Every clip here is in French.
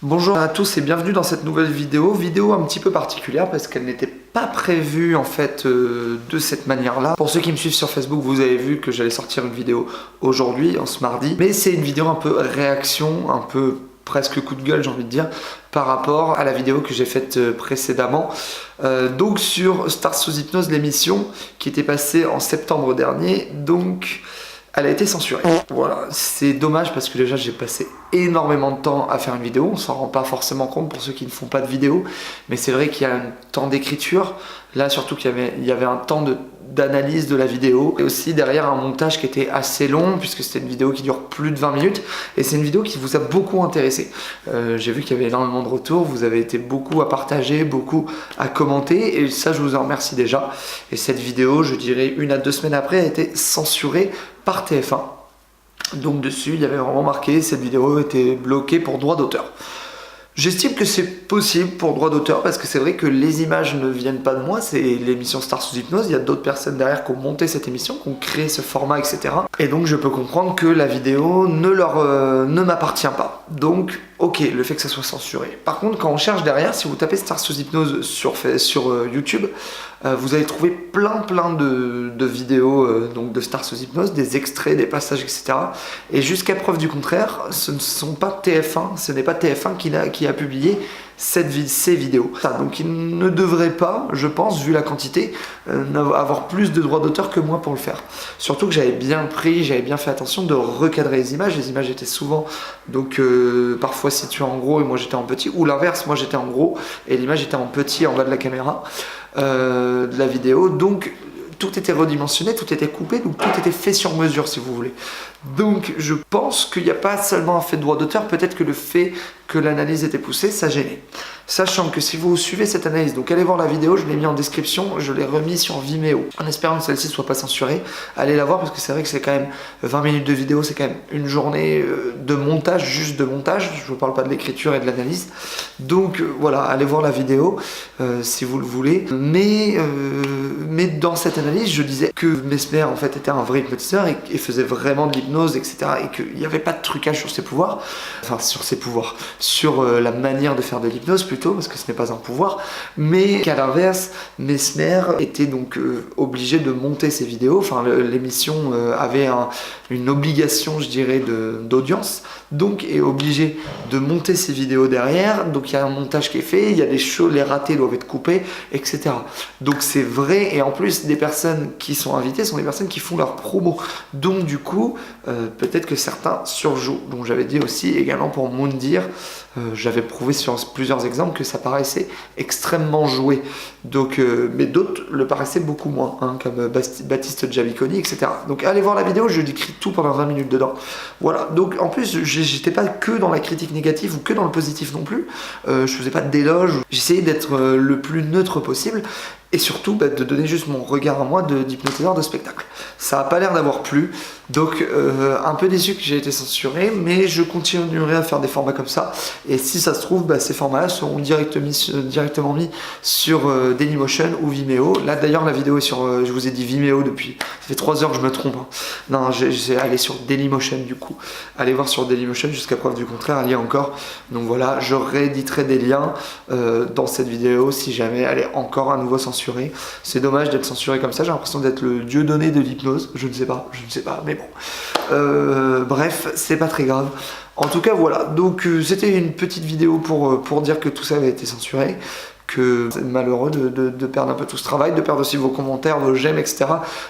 Bonjour à tous et bienvenue dans cette nouvelle vidéo un petit peu particulière parce qu'elle n'était pas prévue en fait de cette manière-là. Pour ceux qui me suivent sur Facebook, vous avez vu que j'allais sortir une vidéo aujourd'hui, en ce mardi, mais c'est une vidéo un peu réaction, un peu presque coup de gueule j'ai envie de dire, par rapport à la vidéo que j'ai faite précédemment. Donc sur Stars sous hypnose, l'émission qui était passée en septembre dernier, donc elle a été censurée. Voilà, c'est dommage parce que déjà j'ai passé énormément de temps à faire une vidéo, on s'en rend pas forcément compte pour ceux qui ne font pas de vidéo, mais c'est vrai qu'il y a un temps d'écriture, là surtout qu'il y avait un temps d'analyse de la vidéo, et aussi derrière un montage qui était assez long, puisque c'était une vidéo qui dure plus de 20 minutes, et c'est une vidéo qui vous a beaucoup intéressé. J'ai vu qu'il y avait énormément de retours, vous avez été beaucoup à partager, beaucoup à commenter, et ça je vous en remercie déjà. Et cette vidéo, je dirais 1 à 2 semaines après, a été censurée par TF1. Donc dessus, il y avait vraiment marqué, cette vidéo était bloquée pour droit d'auteur. J'estime que c'est possible pour droit d'auteur parce que c'est vrai que les images ne viennent pas de moi, c'est l'émission Stars sous hypnose, il y a d'autres personnes derrière qui ont monté cette émission, qui ont créé ce format, etc. Et donc je peux comprendre que la vidéo ne m'appartient pas. Donc ok, le fait que ça soit censuré. Par contre, quand on cherche derrière, si vous tapez Stars sous hypnose sur YouTube, vous allez trouver plein de vidéos donc de Stars sous hypnose, des extraits, des passages, etc. Et jusqu'à preuve du contraire, ce ne sont pas TF1, ce n'est pas TF1 qui a publié ces vidéos. Donc il ne devrait pas, je pense, vu la quantité, avoir plus de droits d'auteur que moi pour le faire. Surtout que j'avais bien fait attention de recadrer les images étaient souvent donc parfois situées en gros et moi j'étais en petit, ou l'inverse, moi j'étais en gros et l'image était en petit en bas de la caméra de la vidéo, donc tout était redimensionné, tout était coupé, donc tout était fait sur mesure si vous voulez. Donc je pense qu'il n'y a pas seulement un fait de droit d'auteur, peut-être que le fait que l'analyse était poussée, ça gênait. Sachant que si vous suivez cette analyse, donc allez voir la vidéo, je l'ai mis en description, je l'ai remis sur Vimeo. En espérant que celle-ci ne soit pas censurée, allez la voir parce que c'est vrai que c'est quand même 20 minutes de vidéo, c'est quand même une journée de montage, juste de montage, je ne vous parle pas de l'écriture et de l'analyse. Donc voilà, allez voir la vidéo si vous le voulez. Mais dans cette analyse, je disais que Mesmer en fait était un vrai hypnotiseur et faisait vraiment de l'hypnose, etc. Et qu'il n'y avait pas de trucage sur ses pouvoirs, sur la manière de faire de l'hypnose plutôt, parce que ce n'est pas un pouvoir, mais qu'à l'inverse, Mesmer était donc obligé de monter ses vidéos, enfin l'émission avait une obligation, je dirais, d'audience, donc est obligé de monter ses vidéos derrière, donc il y a un montage qui est fait, il y a des choses, les ratés doivent être coupés, etc. Donc c'est vrai, et en plus des personnes qui sont invitées sont des personnes qui font leur promo, donc du coup peut-être que certains surjouent. Donc j'avais dit aussi également pour Moundir, j'avais prouvé sur plusieurs exemples que ça paraissait extrêmement joué, donc mais d'autres le paraissaient beaucoup moins, comme Baptiste Giaviconi, etc. Donc allez voir la vidéo, je décris tout pendant 20 minutes dedans. Voilà, donc en plus j'étais pas que dans la critique négative ou que dans le positif non plus, je faisais pas d'éloge, j'essayais d'être le plus neutre possible. Et surtout de donner juste mon regard à moi d'hypnotiseur de spectacle. Ça a pas l'air d'avoir plu, donc un peu déçu que j'ai été censuré, mais je continuerai à faire des formats comme ça, et si ça se trouve, ces formats-là seront directement mis sur Dailymotion ou Vimeo. Là d'ailleurs la vidéo est sur, je vous ai dit Vimeo depuis, ça fait 3 heures que je me trompe. Non, j'ai allé sur Dailymotion du coup. Allez voir sur Dailymotion jusqu'à preuve du contraire, il y a encore. Donc voilà, je rééditerai des liens dans cette vidéo si jamais elle est encore à nouveau censurée. C'est dommage d'être censuré comme ça, j'ai l'impression d'être le dieu donné de l'hypnose, je ne sais pas, mais bon. Bref, c'est pas très grave. En tout cas, voilà, donc c'était une petite vidéo pour dire que tout ça avait été censuré, que c'est malheureux de perdre un peu tout ce travail, de perdre aussi vos commentaires, vos j'aime, etc.,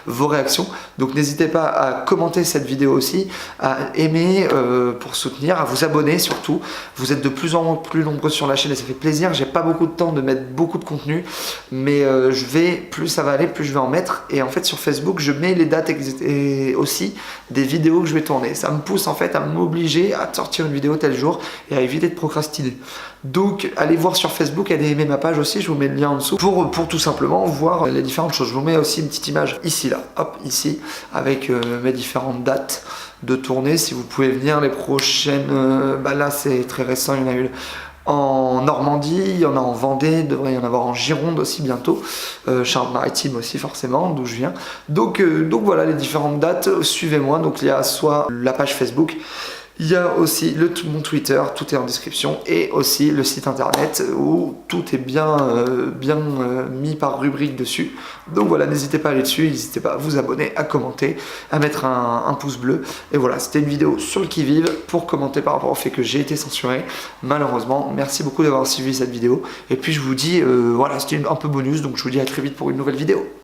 vos réactions. Donc n'hésitez pas à commenter cette vidéo aussi, à aimer pour soutenir, à vous abonner surtout. Vous êtes de plus en plus nombreux sur la chaîne et ça fait plaisir. J'ai pas beaucoup de temps de mettre beaucoup de contenu, mais plus ça va aller, plus je vais en mettre. Et en fait sur Facebook, je mets les dates et aussi des vidéos que je vais tourner. Ça me pousse en fait à m'obliger à sortir une vidéo tel jour et à éviter de procrastiner. Donc allez voir sur Facebook, allez aimer ma page aussi, je vous mets le lien en dessous pour tout simplement voir les différentes choses. Je vous mets aussi une petite image ici, là, hop, ici, avec mes différentes dates de tournée. Si vous pouvez venir les prochaines, là c'est très récent, il y en a une en Normandie, il y en a en Vendée, il devrait y en avoir en Gironde aussi bientôt, Charente-Maritime aussi forcément, d'où je viens. Donc voilà les différentes dates, suivez-moi, donc il y a soit la page Facebook, Il y a aussi mon Twitter, tout est en description, et aussi le site internet où tout est bien mis par rubrique dessus. Donc voilà, n'hésitez pas à aller dessus, n'hésitez pas à vous abonner, à commenter, à mettre un pouce bleu. Et voilà, c'était une vidéo sur le qui-vive pour commenter par rapport au fait que j'ai été censuré, malheureusement. Merci beaucoup d'avoir suivi cette vidéo. Et puis je vous dis, voilà, c'était un peu bonus, donc je vous dis à très vite pour une nouvelle vidéo.